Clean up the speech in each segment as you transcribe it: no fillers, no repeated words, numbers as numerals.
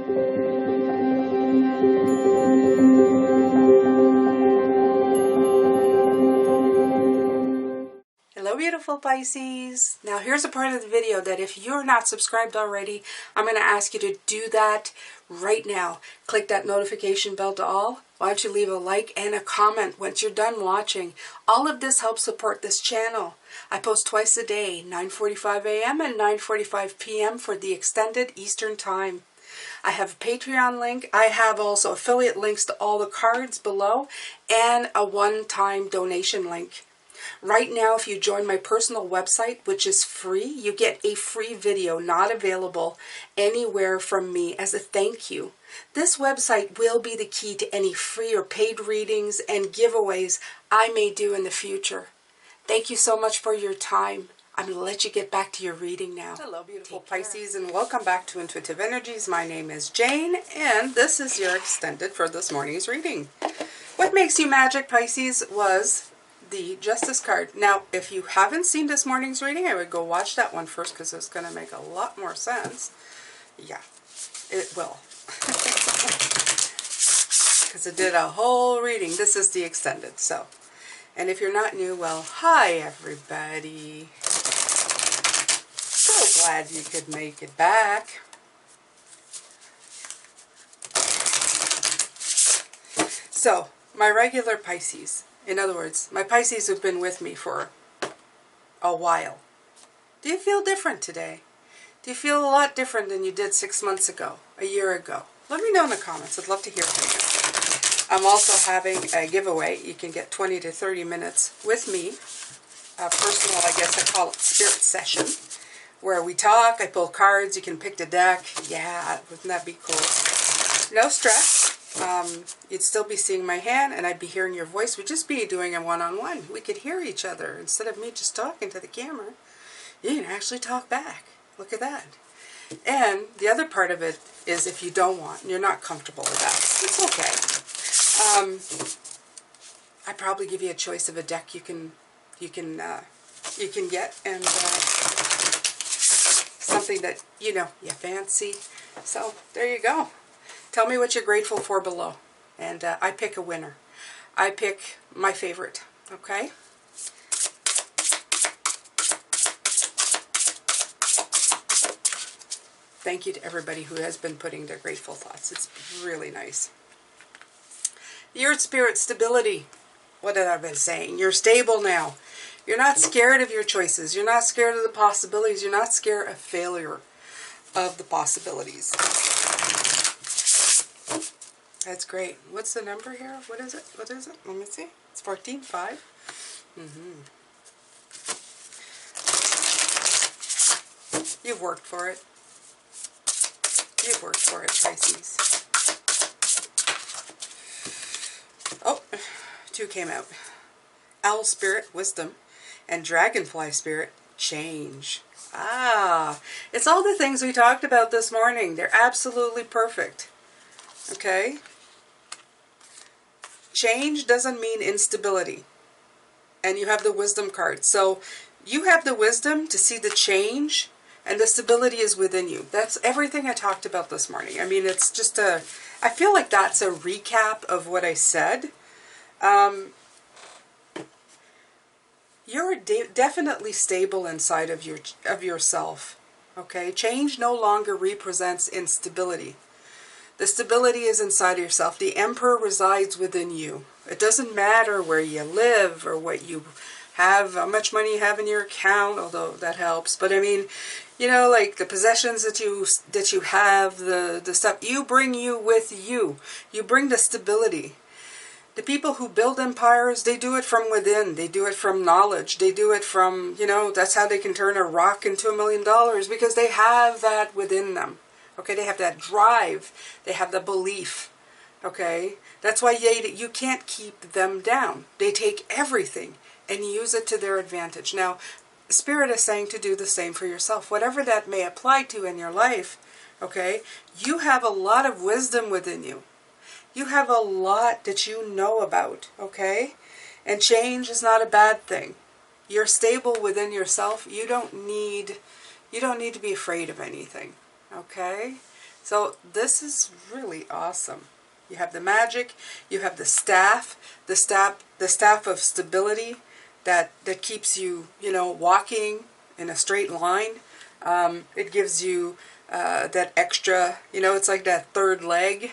Hello beautiful Pisces. Now here's a part of the video that if you're not subscribed already, I'm going to ask you to do that right now. Click that notification bell to all. Why don't you leave a like and a comment once you're done watching. All of this helps support this channel. I post twice a day, 9:45 a.m. and 9:45 p.m. for the extended Eastern time. I have a Patreon link. I have also affiliate links to all the cards below and a one-time donation link. Right now, if you join my personal website, which is free, you get a free video not available anywhere from me as a thank you. This website will be the key to any free or paid readings and giveaways I may do in the future. Thank you so much for your time. I'm going to let you get back to your reading now. Hello, beautiful Pisces, and welcome back to Intuitive Energies. My name is Jane, and this is your extended for this morning's reading. What makes you magic, Pisces, was the Justice card. Now, if you haven't seen this morning's reading, I would go watch that one first because it's going to make a lot more sense. Yeah, it will. Because it did a whole reading. This is the extended, so. And if you're not new, well, hi everybody. So glad you could make it back. So, my regular Pisces. In other words, my Pisces have been with me for a while. Do you feel different today? Do you feel a lot different than you did 6 months ago, a year ago? Let me know in the comments. I'd love to hear from you. I'm also having a giveaway. You can get 20 to 30 minutes with me. A personal, I guess I call it spirit session, where we talk, I pull cards, you can pick the deck. Yeah, wouldn't that be cool? No stress. You'd still be seeing my hand and I'd be hearing your voice. We'd just be doing a one-on-one. We could hear each other. Instead of me just talking to the camera, you can actually talk back. Look at that. And the other part of it is if you don't want, and you're not comfortable with that, it's okay. I'd probably give you a choice of a deck you can get, and something that, you know, you fancy. So there you go. Tell me what you're grateful for below, and I pick a winner. I pick my favorite, okay? Thank you to everybody who has been putting their grateful thoughts. It's really nice. The Earth Spirit, stability. What have I been saying? You're stable now. You're not scared of your choices. You're not scared of the possibilities. You're not scared of failure of the possibilities. That's great. What's the number here? What is it? What is it? Let me see. It's 14, 5. You've worked for it. You've worked for it, Pisces. Oh, 2 came out. Owl Spirit, wisdom, and Dragonfly Spirit, change. Ah, it's all the things we talked about this morning. They're absolutely perfect. Okay? Change doesn't mean instability. And you have the wisdom card. So you have the wisdom to see the change, and the stability is within you. That's everything I talked about this morning. I mean, it's just a, I feel like that's a recap of what I said. You're definitely stable inside of yourself. Okay? Change no longer represents instability. The stability is inside of yourself. The Emperor resides within you. It doesn't matter where you live or what you have, how much money you have in your account, although that helps. But I mean, you know, like the possessions that you have, the stuff, you bring you with you. You bring the stability. The people who build empires, they do it from within. They do it from knowledge. They do it from, you know, that's how they can turn a rock into $1 million, because they have that within them. Okay, they have that drive. They have the belief. Okay, that's why you can't keep them down. They take everything and use it to their advantage. Now, Spirit is saying to do the same for yourself. Whatever that may apply to in your life, okay, you have a lot of wisdom within you. You have a lot that you know about, okay? And change is not a bad thing. You're stable within yourself. You don't need to be afraid of anything. Okay? So this is really awesome. You have the magic, you have the staff of stability that keeps you, you know, walking in a straight line. It gives you that extra, you know, it's like that third leg.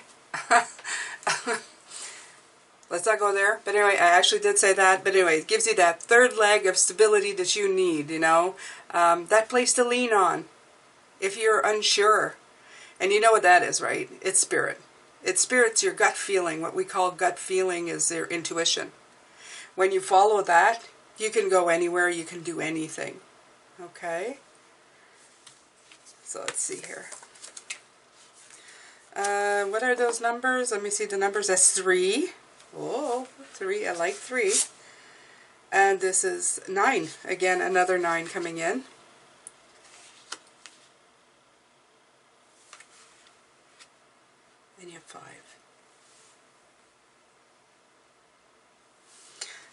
Let's not go there. But anyway, I actually did say that. But anyway, it gives you that third leg of stability that you need, you know. That place to lean on if you're unsure. And you know what that is, right? It's spirit. It's spirit's your gut feeling. What we call gut feeling is your intuition. When you follow that, you can go anywhere, you can do anything. Okay? So let's see here. What are those numbers? Let me see the numbers. That's 3. Oh, 3. I like 3. And this is 9. Again, another 9 coming in. And you have 5.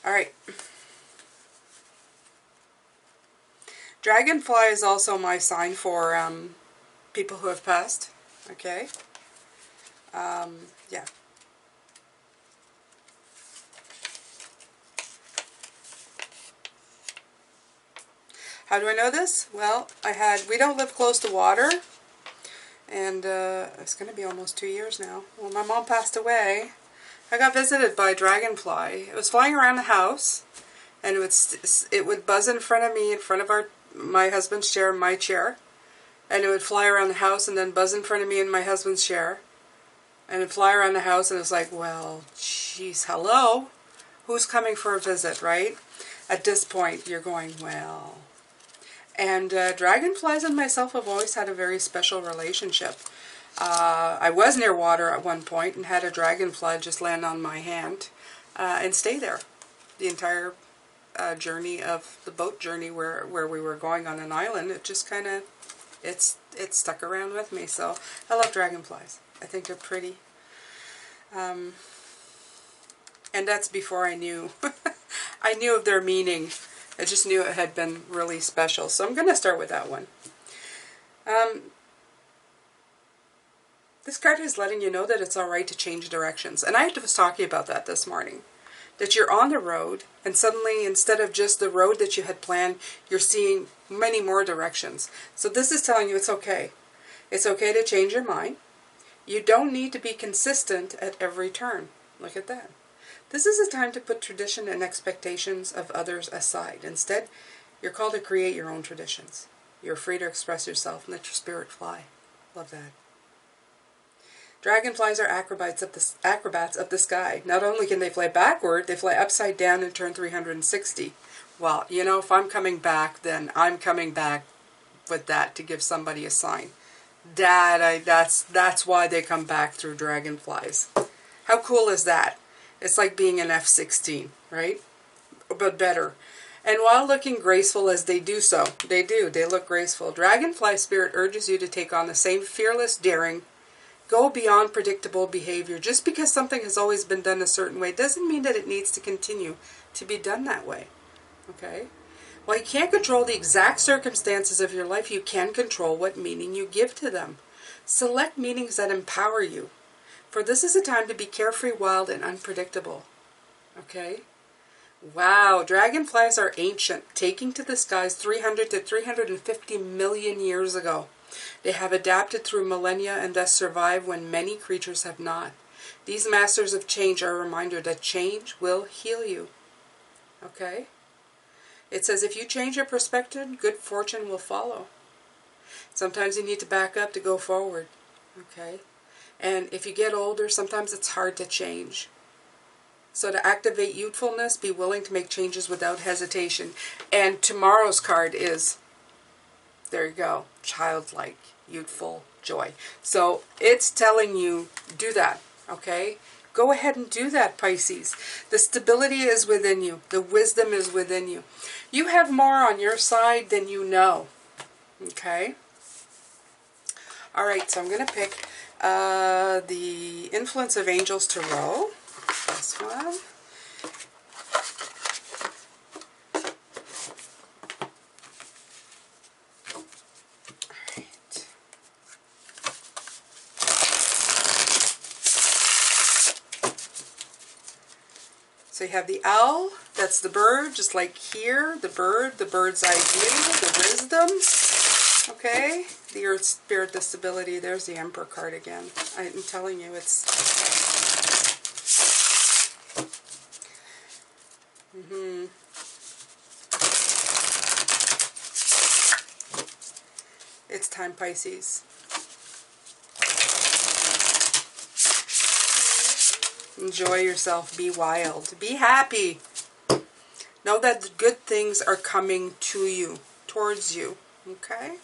Alright. Dragonfly is also my sign for people who have passed. Okay? Yeah. How do I know this? Well, we don't live close to water. And it's going to be almost 2 years now. Well, my mom passed away. I got visited by a dragonfly. It was flying around the house, and it would buzz in front of me, in front of my husband's chair, and my chair, and it would fly around the house, and then buzz in front of me and my husband's chair, and it'd fly around the house, and it's like, well, geez, hello, who's coming for a visit, right? At this point, you're going, well. And dragonflies and myself have always had a very special relationship. I was near water at one point and had a dragonfly just land on my hand and stay there the entire journey of the boat journey where we were going on an island. It just kind of, it stuck around with me. So I love dragonflies. I think they're pretty. And that's before I knew. I knew of their meaning. I just knew it had been really special. So I'm going to start with that one. This card is letting you know that it's alright to change directions. And I was talking about that this morning. That you're on the road, and suddenly, instead of just the road that you had planned, you're seeing many more directions. So this is telling you it's okay. It's okay to change your mind. You don't need to be consistent at every turn. Look at that. This is a time to put tradition and expectations of others aside. Instead, you're called to create your own traditions. You're free to express yourself and let your spirit fly. Love that. Dragonflies are acrobats of the sky. Not only can they fly backward, they fly upside down and turn 360. Well, you know, if I'm coming back, then I'm coming back with that to give somebody a sign. That's why they come back through dragonflies. How cool is that? It's like being an F-16, right? But better. And while looking graceful as they do so, they look graceful. Dragonfly spirit urges you to take on the same fearless daring. Go beyond predictable behavior. Just because something has always been done a certain way doesn't mean that it needs to continue to be done that way. Okay? While you can't control the exact circumstances of your life, you can control what meaning you give to them. Select meanings that empower you. For this is a time to be carefree, wild, and unpredictable. Okay? Wow, dragonflies are ancient, taking to the skies 300 to 350 million years ago. They have adapted through millennia and thus survive when many creatures have not. These masters of change are a reminder that change will heal you. Okay? It says if you change your perspective, good fortune will follow. Sometimes you need to back up to go forward. Okay? And if you get older, sometimes it's hard to change. So to activate youthfulness, be willing to make changes without hesitation. And tomorrow's card is, there you go, childlike, youthful joy. So it's telling you, do that, okay? Go ahead and do that, Pisces. The stability is within you. The wisdom is within you. You have more on your side than you know, okay? All right, so I'm going to pick the Influence of Angels Tarot. This one. So you have the owl, that's the bird, just like here, the bird, the bird's eye view, the wisdom, okay? The earth, spirit, the stability, there's the Emperor card again. I'm telling you, it's... It's time, Pisces. Enjoy yourself. Be wild. Be happy. Know that the good things are coming to you, towards you. Okay?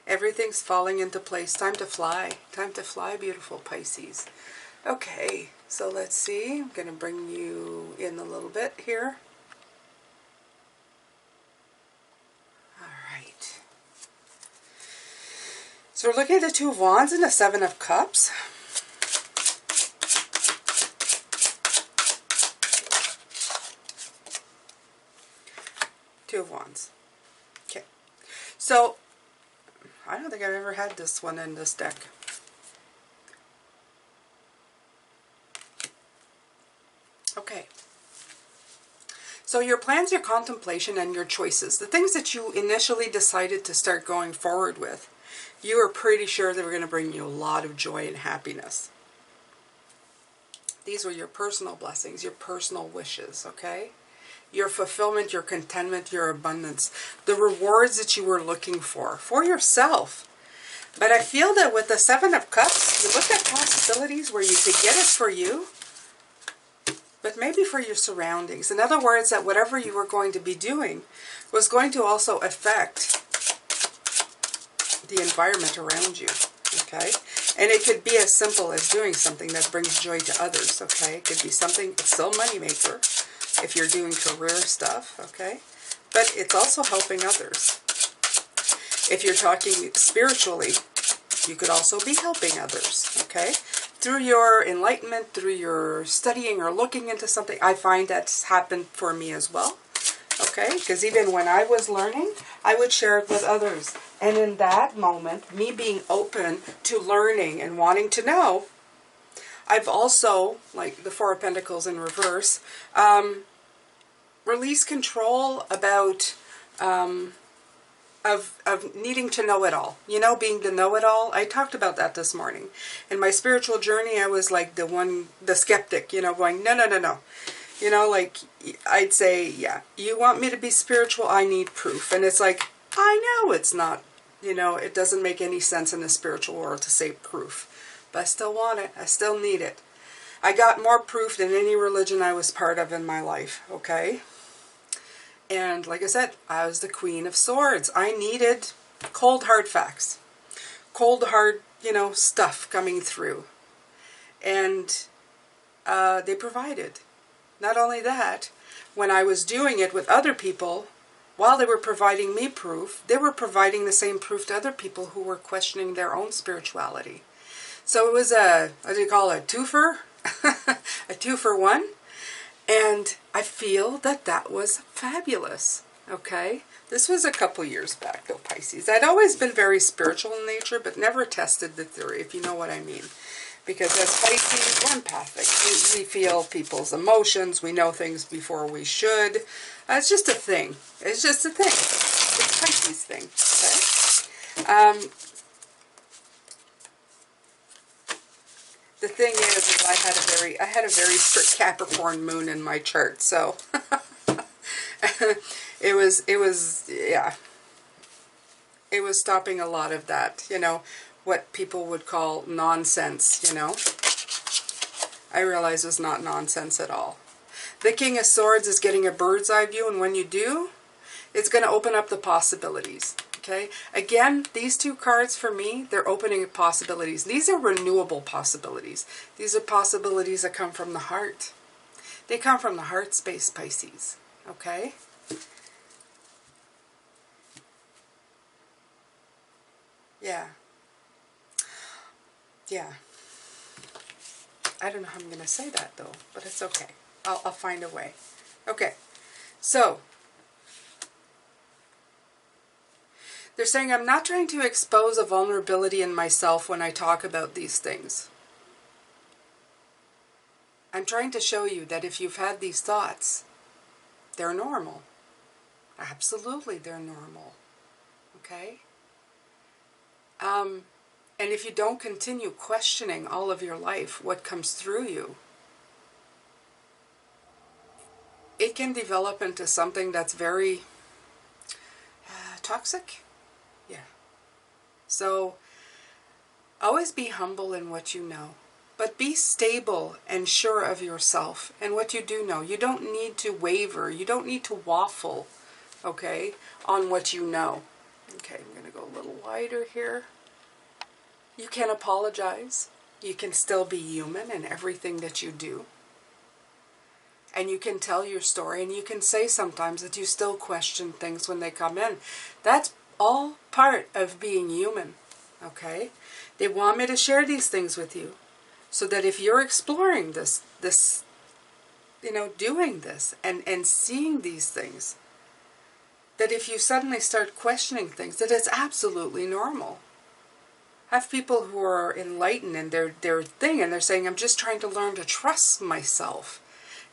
Everything's falling into place. Time to fly. Time to fly, beautiful Pisces. Okay, so let's see. I'm going to bring you in a little bit here. Alright. So we're looking at the Two of Wands and the Seven of Cups. Two of Wands. Okay. So, I don't think I've ever had this one in this deck. Okay. So your plans, your contemplation, and your choices, the things that you initially decided to start going forward with, you were pretty sure they were going to bring you a lot of joy and happiness. These were your personal blessings, your personal wishes, okay? Your fulfillment, your contentment, your abundance, the rewards that you were looking for yourself. But I feel that with the Seven of Cups, you look at possibilities where you could get it for you, but maybe for your surroundings. In other words, that whatever you were going to be doing was going to also affect the environment around you, okay? And it could be as simple as doing something that brings joy to others, okay? It could be something, it's still a moneymaker if you're doing career stuff, okay? But it's also helping others. If you're talking spiritually, you could also be helping others, okay? Through your enlightenment, through your studying or looking into something, I find that's happened for me as well, okay? Because even when I was learning, I would share it with others. And in that moment, me being open to learning and wanting to know, I've also, like the Four of Pentacles in reverse, released control about of needing to know it all. You know, being the know-it-all. I talked about that this morning. In my spiritual journey, I was like the skeptic, you know, going, no, no, no, no. You know, like, I'd say, yeah, you want me to be spiritual? I need proof. And it's like, I know it's not, you know, it doesn't make any sense in the spiritual world to say proof. But I still want it. I still need it. I got more proof than any religion I was part of in my life, okay? And like I said, I was the Queen of Swords. I needed cold, hard facts. Cold, hard, you know, stuff coming through. And they provided. Not only that, when I was doing it with other people, while they were providing me proof, they were providing the same proof to other people who were questioning their own spirituality. So it was a, what do you call it, a twofer? A 2-for-1. And I feel that that was fabulous, okay? This was a couple years back, though, Pisces. I'd always been very spiritual in nature, but never tested the theory, if you know what I mean. Because as Pisces, we're empathic. We feel people's emotions. We know things before we should. It's just a thing. It's just a thing. It's a Pisces thing, okay? The thing is I had a very strict Capricorn moon in my chart, so it was yeah. It was stopping a lot of that, you know, what people would call nonsense, you know. I realized it was not nonsense at all. The King of Swords is getting a bird's eye view, and when you do, it's going to open up the possibilities. Okay, again, these two cards for me, they're opening possibilities. These are renewable possibilities. These are possibilities that come from the heart. They come from the heart space, Pisces. Okay? Yeah. Yeah. I don't know how I'm going to say that, though, but it's okay. I'll find a way. Okay, so they're saying I'm not trying to expose a vulnerability in myself when I talk about these things. I'm trying to show you that if you've had these thoughts, they're normal. Absolutely, they're normal. Okay? And if you don't continue questioning all of your life, what comes through you, it can develop into something that's very toxic. Yeah. So, always be humble in what you know. But be stable and sure of yourself and what you do know. You don't need to waver. You don't need to waffle, okay, on what you know. Okay, I'm going to go a little wider here. You can apologize. You can still be human in everything that you do. And you can tell your story, and you can say sometimes that you still question things when they come in. That's all part of being human, okay? They want me to share these things with you, so that if you're exploring this, you know, doing this and seeing these things, that if you suddenly start questioning things, that it's absolutely normal. I have people who are enlightened in their thing, and they're saying, I'm just trying to learn to trust myself.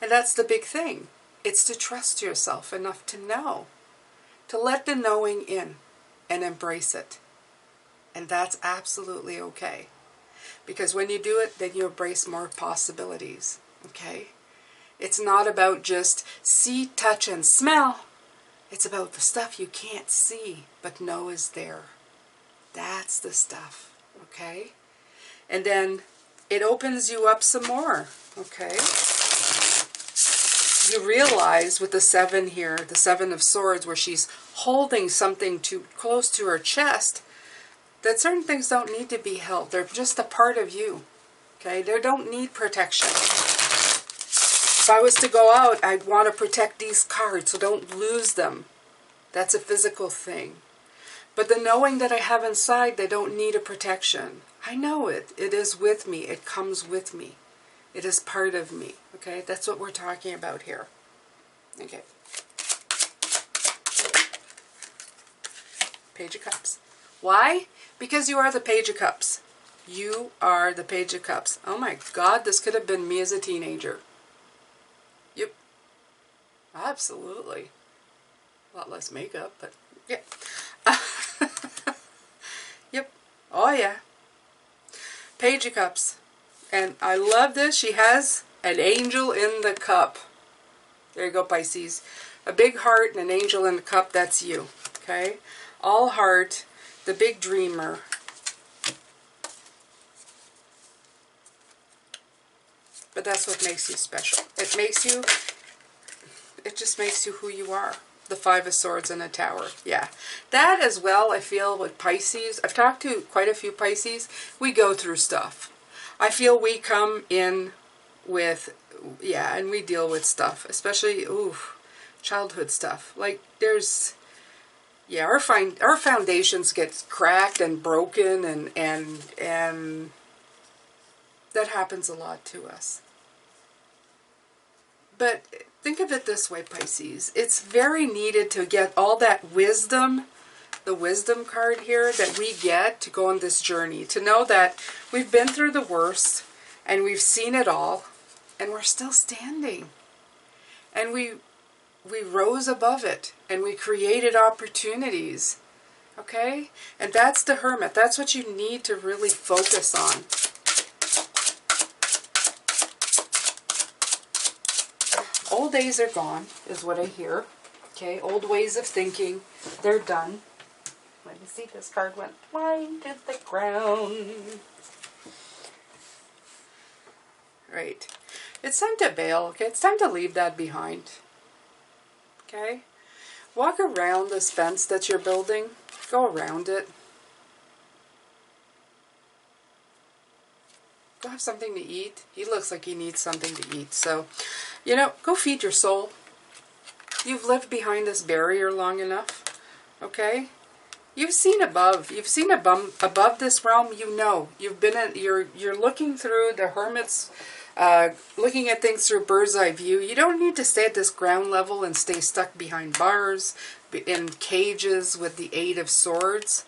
And that's the big thing. It's to trust yourself enough to know, to let the knowing in and embrace it. And that's absolutely okay. Because when you do it, then you embrace more possibilities, okay? It's not about just see, touch, and smell. It's about the stuff you can't see, but know is there. That's the stuff, okay? And then it opens you up some more, okay? You realize with the 7 here, the 7 of Swords, where she's holding something too close to her chest, that certain things don't need to be held. They're just a part of you, okay? They don't need protection. If I was to go out, I'd want to protect these cards so don't lose them. That's a physical thing. But the knowing that I have inside, they don't need a protection. I know it. It is with me. It comes with me. It is part of me, okay? That's what we're talking about here. Okay. Page of Cups. Why? Because you are the Page of Cups. You are the Page of Cups. Oh my God, this could have been me as a teenager. Yep. Absolutely. A lot less makeup, but yeah. Yep. Oh yeah. Page of Cups. And I love this. She has an angel in the cup. There you go, Pisces. A big heart and an angel in the cup, that's you. Okay? All heart, the big dreamer. But that's what makes you special. It just makes you who you are. The 5 of Swords and a Tower. Yeah. That as well, I feel, with Pisces. I've talked to quite a few Pisces. We go through stuff. I feel we come in with, yeah, and we deal with stuff, especially, childhood stuff. Like, there's, yeah, our foundations get cracked and broken, and that happens a lot to us. But think of it this way, Pisces. It's very needed to get all that wisdom, the wisdom card here, that we get to go on this journey. To know that we've been through the worst, and we've seen it all, and we're still standing. And we rose above it, and we created opportunities. Okay? And that's the Hermit. That's what you need to really focus on. Old days are gone, is what I hear. Okay, old ways of thinking, they're done. Let me see, this card went flying to the ground. Right. It's time to bail, okay? It's time to leave that behind. Okay? Walk around this fence that you're building. Go around it. Go have something to eat. He looks like he needs something to eat. So, you know, go feed your soul. You've lived behind this barrier long enough. Okay? You've seen above. You've seen above this realm. You know. You've been in, you're looking through the Hermit's, looking at things through bird's eye view. You don't need to stay at this ground level and stay stuck behind bars, in cages with the 8 of Swords.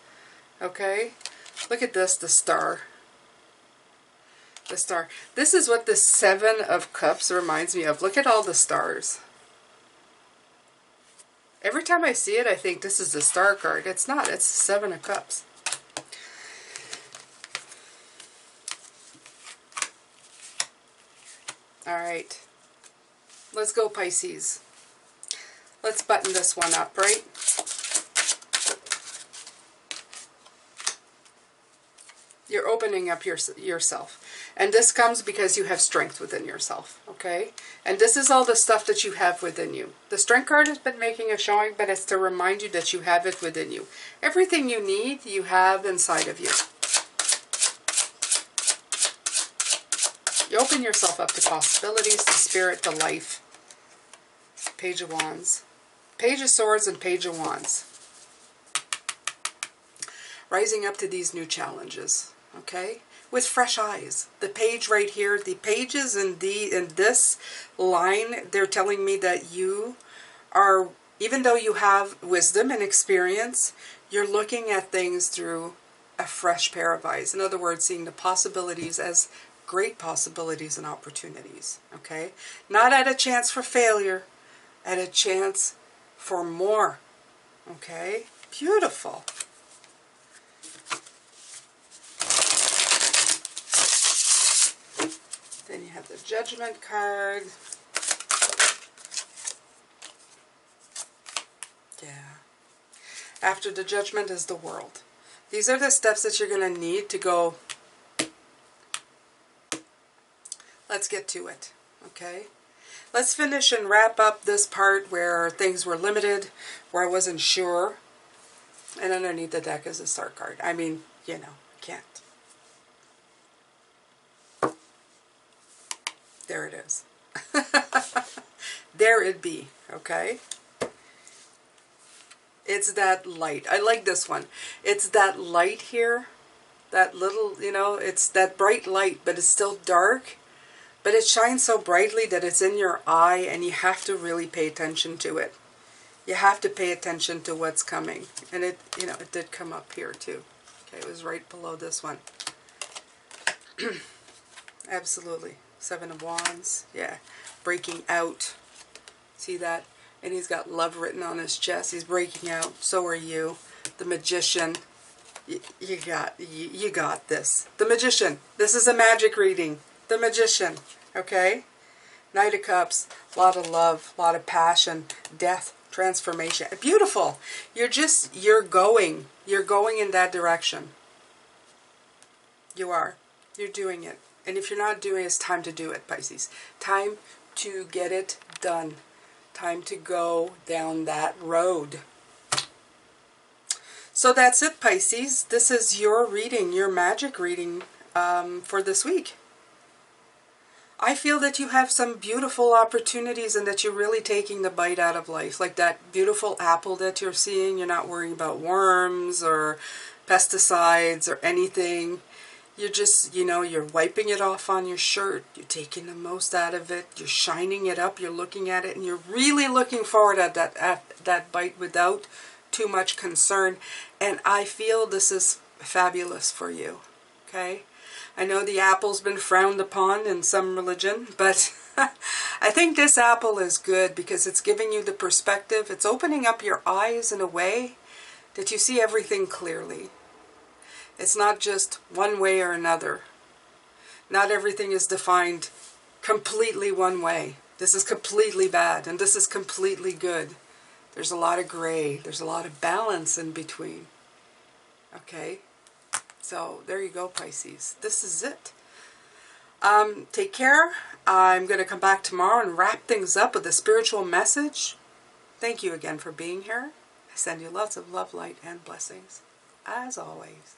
Okay? Look at this, the Star. The star. This is what the Seven of Cups reminds me of. Look at all the stars. Every time I see it, I think this is the star card. It's not. It's the Seven of Cups. All right. Let's go, Pisces. Let's button this one up, right? You're opening up yourself. And this comes because you have strength within yourself, okay? And this is all the stuff that you have within you. The Strength card has been making a showing, but it's to remind you that you have it within you. Everything you need, you have inside of you. You open yourself up to possibilities, to spirit, to life. Page of Wands. Page of Swords and Page of Wands. Rising up to these new challenges, okay? With fresh eyes. The page right here, the pages in this line, they're telling me that you are, even though you have wisdom and experience, you're looking at things through a fresh pair of eyes. In other words, seeing the possibilities as great possibilities and opportunities, okay? Not at a chance for failure, at a chance for more, okay? Beautiful. Then you have the Judgment card. Yeah. After the Judgment is the World. These are the steps that you're going to need to go. Let's get to it. Okay? Let's finish and wrap up this part where things were limited, where I wasn't sure. And underneath the deck is a Star card. I mean, you know, can't. There it is. There it be, okay? It's that light. I like this one. It's that light here. That little, you know, it's that bright light, but it's still dark. But it shines so brightly that it's in your eye, and you have to really pay attention to it. You have to pay attention to what's coming. And it, you know, it did come up here too. Okay, it was right below this one. Absolutely. Seven of Wands, yeah, breaking out. See that? And he's got love written on his chest. He's breaking out. So are you. The Magician. You got this. The Magician. This is a magic reading. The Magician. Okay? Knight of Cups. A lot of love. A lot of passion. Death. Transformation. Beautiful. You're going. You're going in that direction. You are. You're doing it. And if you're not doing it, it's time to do it, Pisces. Time to get it done. Time to go down that road. So that's it, Pisces. This is your reading, your magic reading for this week. I feel that you have some beautiful opportunities and that you're really taking the bite out of life. Like that beautiful apple that you're seeing. You're not worrying about worms or pesticides or anything. You're just, you know, you're wiping it off on your shirt. You're taking the most out of it. You're shining it up. You're looking at it. And you're really looking forward at that bite without too much concern. And I feel this is fabulous for you. Okay? I know the apple's been frowned upon in some religion. But I think this apple is good because it's giving you the perspective. It's opening up your eyes in a way that you see everything clearly. It's not just one way or another. Not everything is defined completely one way. This is completely bad and this is completely good. There's a lot of gray. There's a lot of balance in between. Okay? So there you go, Pisces. This is it. Take care. I'm going to come back tomorrow and wrap things up with a spiritual message. Thank you again for being here. I send you lots of love, light, and blessings, as always.